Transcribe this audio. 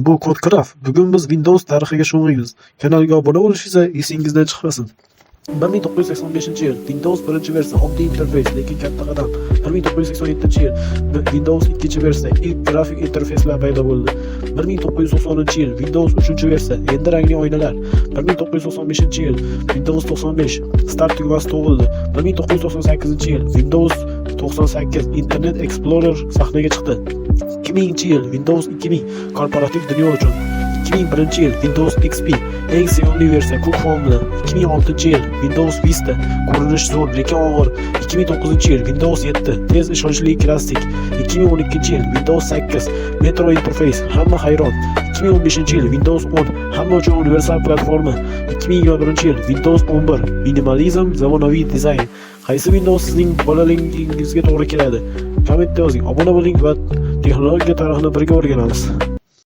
bu Codecraft. Bugun biz Windows tarixiga sho'ng'iymiz. Kanalga obuna bo'lish esa esingizdan chiqmasin. 1985-yil Windows birinchi versiya oddiy interfeys, lekin katta qadam. 1987-yil Windows ikkinchi versiya, ilk grafik interfeyslar paydo bo'ldi. 1990-yil Windows 3-versiya, endi rangli oynalar. 1995-yil Windows 95 Start tugmasi tug'ildi. 1998-yil Windows 98 Internet Explorer sahnaga chiqdi. 2000-yil Windows 2000 korporativ dunyo uchun. 2001-yil Windows XP eng sevimli versiya ko'p fonli. 2006-yil Windows Vista ko'rinish zo'r lekin og'ir. 2009-yil Windows 7 tez ishonchli klassik. 2012-yil Windows 8 Metro interface hamma hayron. 2015-yil Windows 10 hamma uchun universal platforma. 2021-yil Windows 11 minimalizm, zamonaviy dizayn. Qaysi Windows sizning bolaligingizga to'g'ri keladi? Kommentda yozing. Obuna bo'ling va texnologiya tarixini birga o'rganamiz.